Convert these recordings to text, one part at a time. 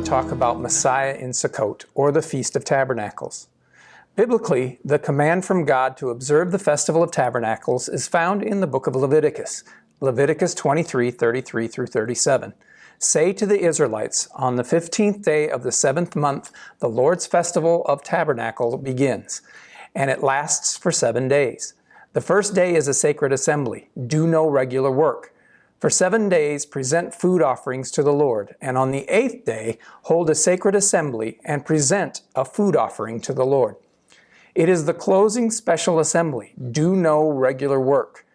talk about Messiah in Succoth, or the Feast of Tabernacles. Biblically, the command from God to observe the Festival of Tabernacles is found in the book of Leviticus, Leviticus 23:33 through 37. Say to the Israelites, on the 15th day of the 7th month, the Lord's Festival of Tabernacle begins, and it lasts for 7 days. The first day is a sacred assembly. Do no regular work. For 7 days, present food offerings to the Lord, and on the 8th day, hold a sacred assembly and present a food offering to the Lord. It is the closing special assembly. Do no regular work.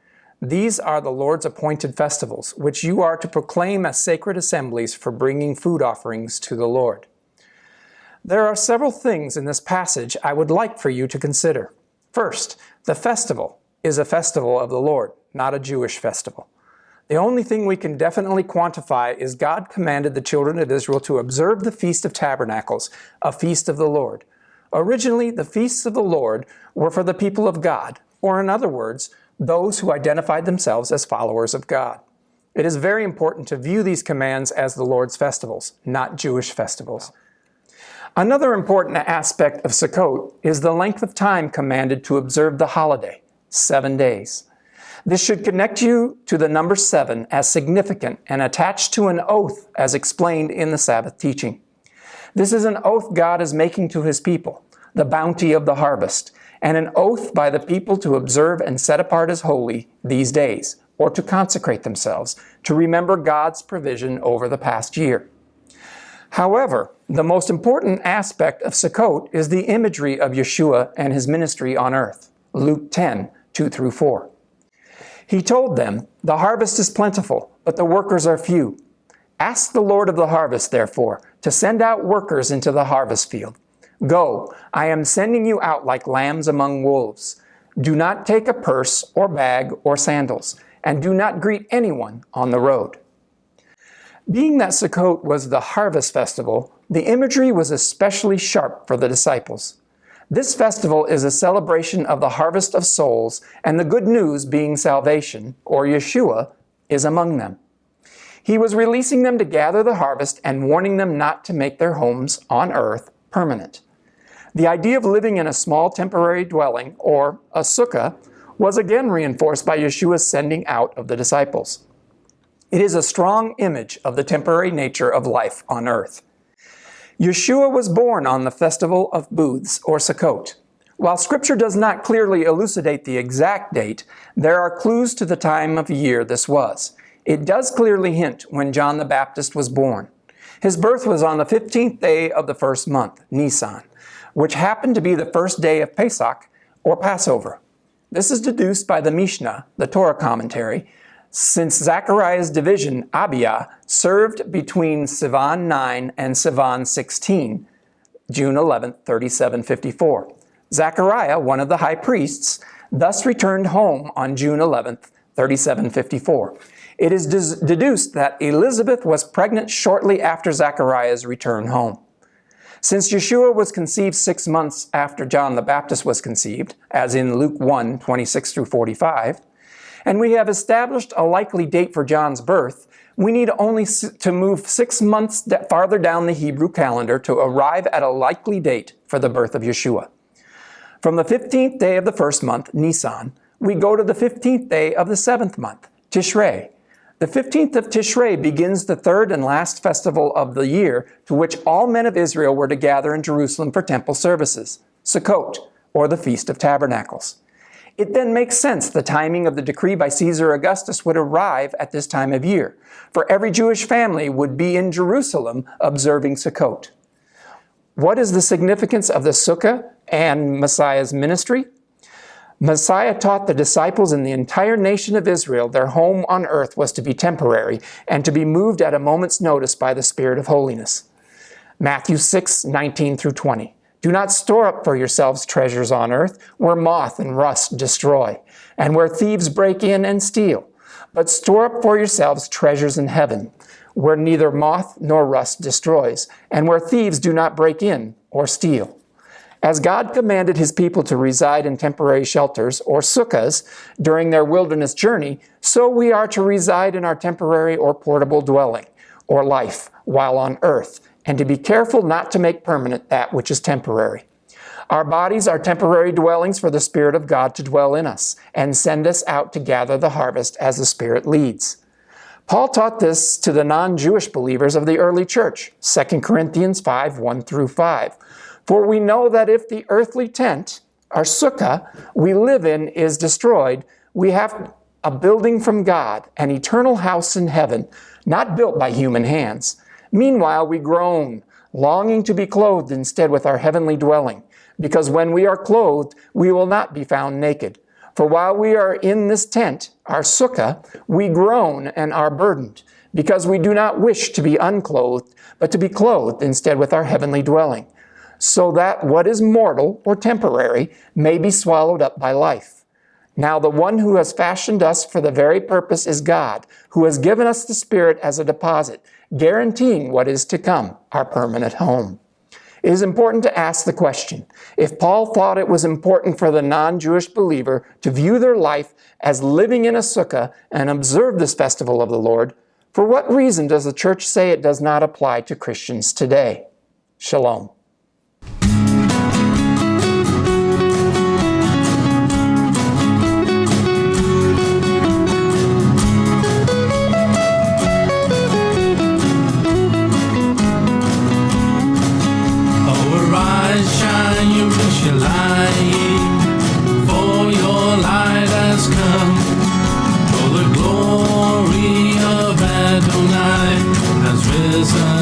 These are the Lord's appointed festivals, which you are to proclaim as sacred assemblies for bringing food offerings to the Lord. There are several things in this passage I would like for you to consider. First, the festival is a festival of the Lord, not a Jewish festival. The only thing we can definitely quantify is God commanded the children of Israel to observe the Feast of Tabernacles, a feast of the Lord. Originally, the feasts of the Lord were for the people of God, or in other words, those who identified themselves as followers of God. It is very important to view these commands as the Lord's festivals, not Jewish festivals. Another important aspect of Succoth is the length of time commanded to observe the holiday, 7 days. This should connect you to the number 7 as significant and attached to an oath as explained in the Sabbath teaching. This is an oath God is making to His people, the bounty of the harvest, and an oath by the people to observe and set apart as holy these days, or to consecrate themselves, to remember God's provision over the past year. However, the most important aspect of Succoth is the imagery of Yeshua and His ministry on earth, Luke 10:2 through 4. He told them, "The harvest is plentiful, but the workers are few. Ask the Lord of the harvest, therefore, to send out workers into the harvest field. Go, I am sending you out like lambs among wolves. Do not take a purse or bag or sandals, and do not greet anyone on the road." Being that Succoth was the harvest festival, the imagery was especially sharp for the disciples. This festival is a celebration of the harvest of souls, and the good news being salvation, or Yeshua, is among them. He was releasing them to gather the harvest and warning them not to make their homes on earth permanent. The idea of living in a small temporary dwelling, or a sukkah, was again reinforced by Yeshua's sending out of the disciples. It is a strong image of the temporary nature of life on earth. Yeshua was born on the Festival of Booths, or Succoth. While Scripture does not clearly elucidate the exact date, there are clues to the time of year this was. It does clearly hint when John the Baptist was born. His birth was on the 15th day of the first month, Nisan, which happened to be the first day of Pesach, or Passover. This is deduced by the Mishnah, the Torah commentary, since Zechariah's division, Abiyah, served between Sivan 9 and Sivan 16, June 11, 3754. Zechariah, one of the high priests, thus returned home on June 11, 3754. It is deduced that Elizabeth was pregnant shortly after Zechariah's return home. Since Yeshua was conceived 6 months after John the Baptist was conceived, as in Luke 1:26 through 45, and we have established a likely date for John's birth, we need only to move 6 months farther down the Hebrew calendar to arrive at a likely date for the birth of Yeshua. From the 15th day of the first month, Nisan, we go to the 15th day of the 7th month, Tishrei. The 15th of Tishrei begins the third and last festival of the year to which all men of Israel were to gather in Jerusalem for temple services, Succoth, or the Feast of Tabernacles. It then makes sense the timing of the decree by Caesar Augustus would arrive at this time of year, for every Jewish family would be in Jerusalem observing Succoth. What is the significance of the Sukkah and Messiah's ministry? Messiah taught the disciples and the entire nation of Israel their home on earth was to be temporary and to be moved at a moment's notice by the Spirit of holiness. Matthew 6:19 through 20. Do not store up for yourselves treasures on earth, where moth and rust destroy, and where thieves break in and steal. But store up for yourselves treasures in heaven, where neither moth nor rust destroys, and where thieves do not break in or steal. As God commanded His people to reside in temporary shelters, or sukkahs, during their wilderness journey, so we are to reside in our temporary or portable dwelling, or life, while on earth, and to be careful not to make permanent that which is temporary. Our bodies are temporary dwellings for the Spirit of God to dwell in us and send us out to gather the harvest as the Spirit leads. Paul taught this to the non-Jewish believers of the early church, 2 Corinthians 5, 1 through 5. For we know that if the earthly tent, our sukkah, we live in is destroyed, we have a building from God, an eternal house in heaven, not built by human hands. Meanwhile we groan, longing to be clothed instead with our heavenly dwelling, because when we are clothed, we will not be found naked. For while we are in this tent, our sukkah, we groan and are burdened, because we do not wish to be unclothed, but to be clothed instead with our heavenly dwelling, so that what is mortal or temporary may be swallowed up by life. Now the one who has fashioned us for the very purpose is God, who has given us the Spirit as a deposit, guaranteeing what is to come, our permanent home. It is important to ask the question, if Paul thought it was important for the non-Jewish believer to view their life as living in a sukkah and observe this festival of the Lord, for what reason does the church say it does not apply to Christians today? Shalom. For the glory of Adonai has risen.